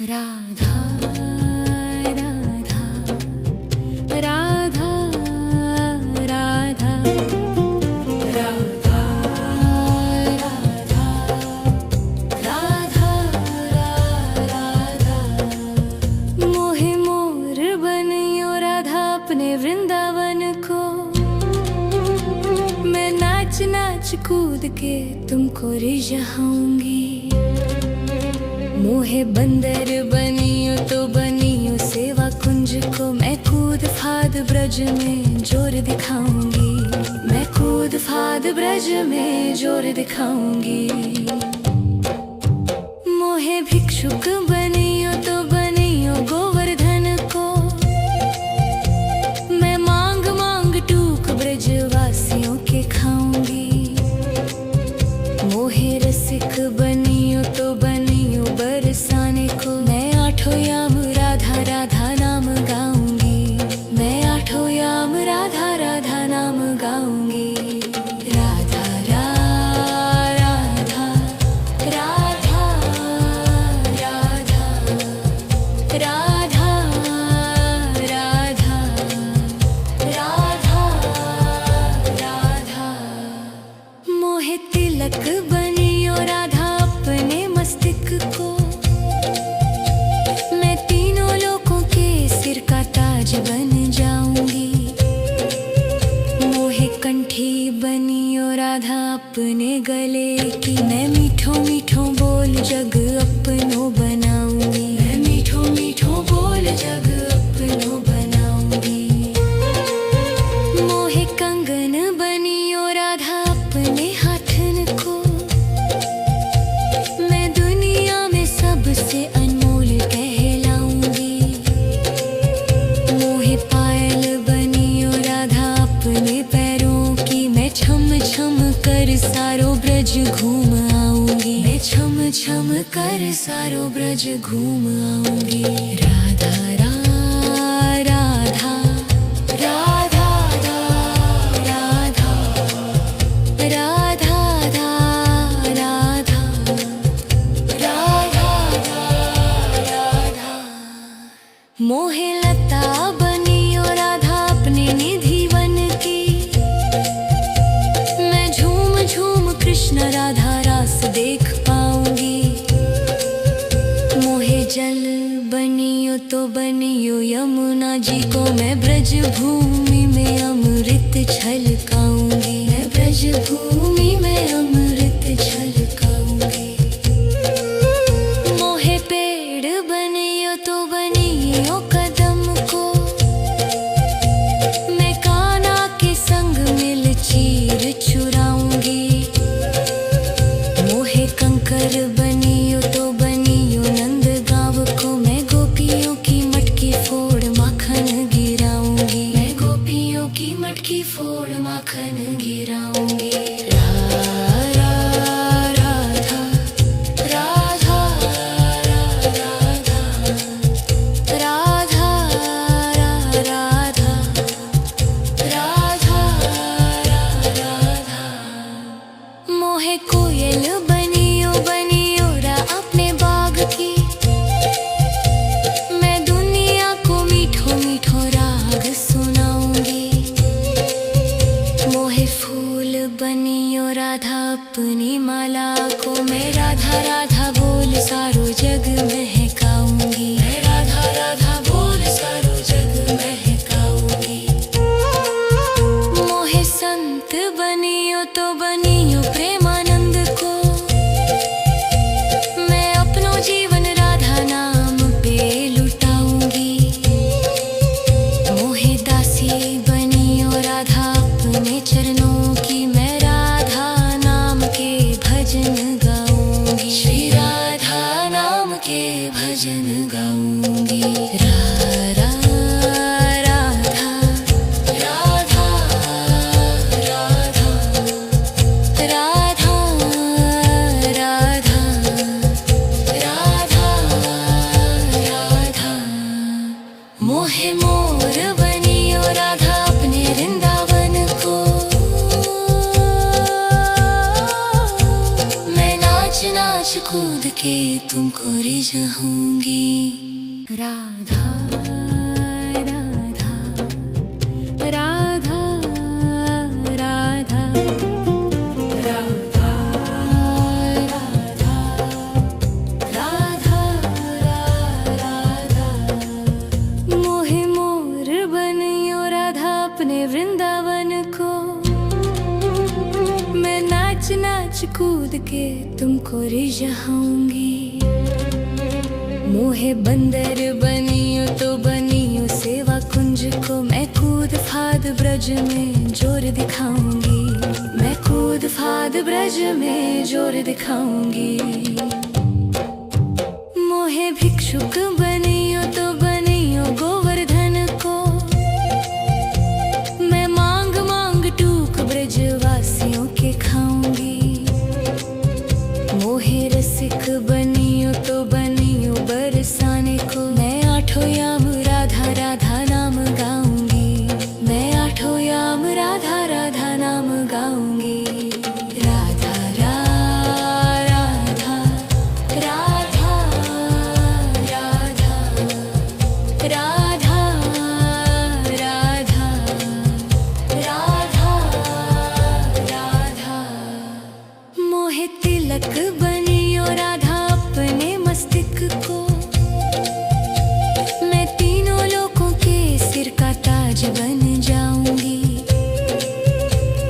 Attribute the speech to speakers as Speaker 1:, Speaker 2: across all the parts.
Speaker 1: राधा राधा राधा राधा राधा राधा राधा मोहे मोर बनियो राधा अपने वृंदावन को। मैं नाच नाच कूद के तुमको रिझाऊंगी। मोहे बंदर बनियो तो बनियो सेवा कुंज को। मैं कूद फाद ब्रज में जोर दिखाऊंगी। मैं कूद फाद ब्रज में जोर दिखाऊंगी। मोहे भिक्षुक बनियो तो बनियो गोवर्धन को। मैं मांग मांग टूक ब्रजवासियों के खाऊंगी। मोहे रसिक बनियो तो बनियो बरसाने को। मैं आठों याम राधा राधा नाम गाऊंगी। मैं आठों याम राधा राधा नाम गाऊंगी। राधा राधा राधा राधा राधा राधा राधा राधा। मोहे तिलक बनियो राधा अपने मस्तिष्क को। मैं तीनों लोगों के सिर का ताज बन जाऊंगी। मोहे कंठी बनियो राधा अपने गले की। मैं मीठो मीठो बोल जग अपनो बनाऊंगी। मैं मीठो मीठो बोल जग अपनो बनाऊंगी। मोहे कंगन बनियो राधा अपने हाथन को। मैं दुनिया में सबसे अनमोल कहलाऊंगी। मोहे पायल बनियो राधा अपने पैरों की। मैं छम छम कर सारो ब्रज घूम आऊंगी। मैं छम छम कर सारो ब्रज घूम आऊंगी। राधा राधा राधा राधा राधा राधा राधा। मोहे लता बनियो राधा अपने निधि वन की। मैं झूम झूम कृष्ण राधा रास देख पाऊंगी। मोहे जल बनियो तो बनियो यमुना जी को। मैं ब्रज भूमि में अमृत छलकाऊंगी। मैं ब्रज भूमि में अमृत छलकाऊंगी। मोहे पेड़ बनियो तो बनियो कदम को। मैं कान्हा के संग मिल चीर चुराऊंगी। मोहे कंकर बनियो तो बनियो नंद गाँव को। मैं गोपियों की मटकी फोड़ माखन गिराऊंगी। मैं गोपियों की मटकी फोड़ माखन गिराऊंगी। राधा राधा राधा राधा राधा राधा। मोहे कोयल बनियो बनियो रा अपने बाग की। मैं दुनिया को मीठो मीठो राग सुनाऊंगी। मोहे फूल बनियो राधा अपनी माला को। मैं राधा राधा बोल सारो जग महकाऊंगी। मैं राधा राधा बोल सारो जग महकाऊंगी। मोहे संत बनियो तो बनियो प्रेमानंद को। मैं अपनो जीवन राधा नाम पे लुटाऊंगी। मोहे दासी बनियो राधा अपने चरणों की। मैं राधा नाम के भजन गाऊंगी। श्री राधा नाम के भजन गाऊंगी। राधा राधा राधा राधा राधा राधा राधा। मोहे मोर बनियो राधा अपने वृंदावन को। मैं नाच नाच कूद के तुमको जाऊंगी। राधा राधा राधा राधा राधा राधा राधा मोहे मोर बनियो राधा अपने वृंदावन को। मैं नाच नाच कूद के तुमको रिझाऊंगी। मोहे बंदर बनियो तो बनियो सेवा कुंज को। मैं कूद फाद ब्रज में जोर दिखाऊंगी। मैं कूद फाद ब्रज में जोर दिखाऊंगी। मोहे भिक्षुक बनियो तो बनियो गोवर्धन को। मैं मांग मांग टूक ब्रजवासियों के खाऊंगी। मोहे रसिक बनियो तो बनियो बरसाने को। मैं आठों याम राधा राधा नाम गाऊंगी। मैं आठों याम राधा राधा नाम गाऊंगी। राधा राधा राधा राधा राधा राधा राधा राधा मोहे तिलक बनियो राधा अपने मस्तिष्क को। मैं तीनों लोगों के सिर का ताज बन जाऊंगी।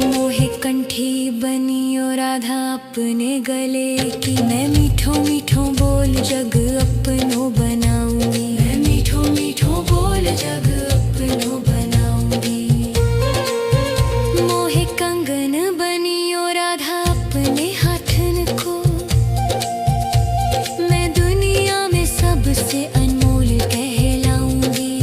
Speaker 1: मोहे कंठी बनियो राधा अपने गले की। मैं मीठो मीठो बोल जग अपनो बनाऊंगी। मैं मीठो मीठो बोल जग अपनो बनाऊंगी। मोहे कंगन बनियो राधा अपने हाथन को। मैं दुनिया में सबसे अनमोल कहलाऊंगी।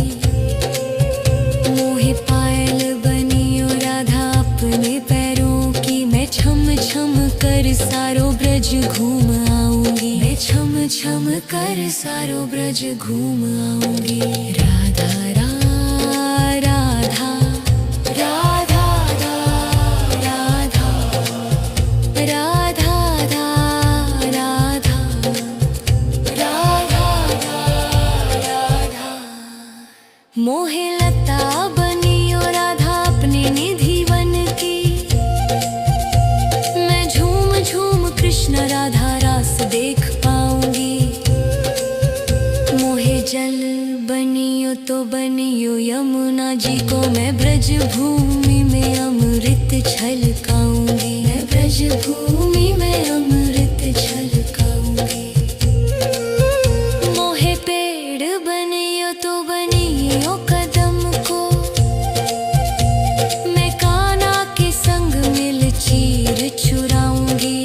Speaker 1: मोहे पायल बनियो राधा अपने पैरों की। मैं छम छम कर सारो ब्रज घूम आऊंगी। मैं छम छम कर सारो ब्रज घूम आऊंगी। राधा राधा राधा राधा राधा राधा राधा मोहे लता बनियो राधा अपने निधि वन की। मैं झूम झूम कृष्ण राधा रास देख पाऊंगी। मोहे जल बनियो तो बनियो यमुना जी को। मैं ब्रज भूमि में अमृत छलकाऊंगी। मैं ब्रज भूमि में अमृत छलकाऊंगी। मोहे पेड़ बनियो तो बनियो कदम को। मैं कान्हा के संग मिल चीर चुराऊंगी।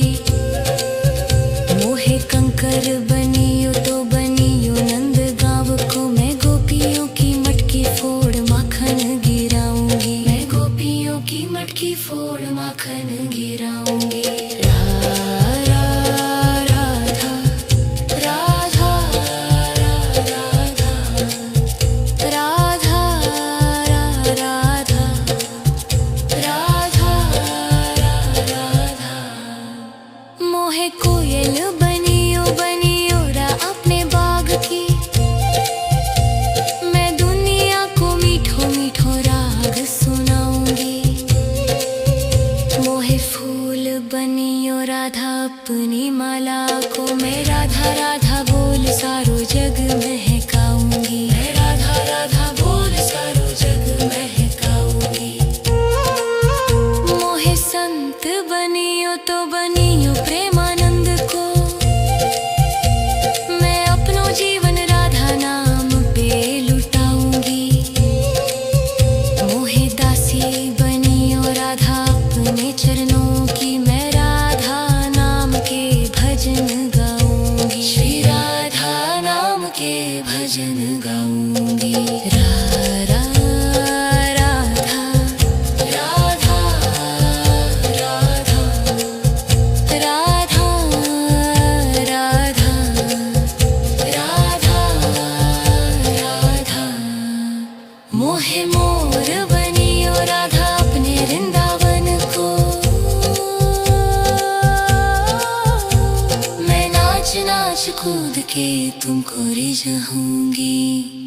Speaker 1: मोहे कंकर बनियो तो बनियो नंद गाँव को। मैं गोपियों की मटकी फोड़ माखन गिराऊंगी। मैं गोपियों की मटकी फोड़ माखन गिराऊंगी। राधा राधा राधा राधा राधा राधा मोहे कोयल बनियो बनियो रा अपने बाग की। मैं दुनिया को मीठो मीठो राग सुनाऊंगी। मोहे फूल बनियो राधा अपनी माला को। मैं राधा राधा बोल सारो जग महकाऊंगी। मैं राधा राधा बोल सारो जग महकाऊंगी। मोहे संत बनियो तो बनियो प्रेमानंद को। मैं अपनो जीवन राधा नाम पे लुटाऊंगी। मोहे दासी बनियो राधा अपने चरणों की। मैं राधा नाम के भजन गाऊंगी। श्री राधा नाम के भजन गाऊंगी। राधा राधा राधा राधा राधा राधा राधा मोहे मोर बनियो राधा अपने वृंदावन को। मैं नाच नाच कूद के जाऊंगी।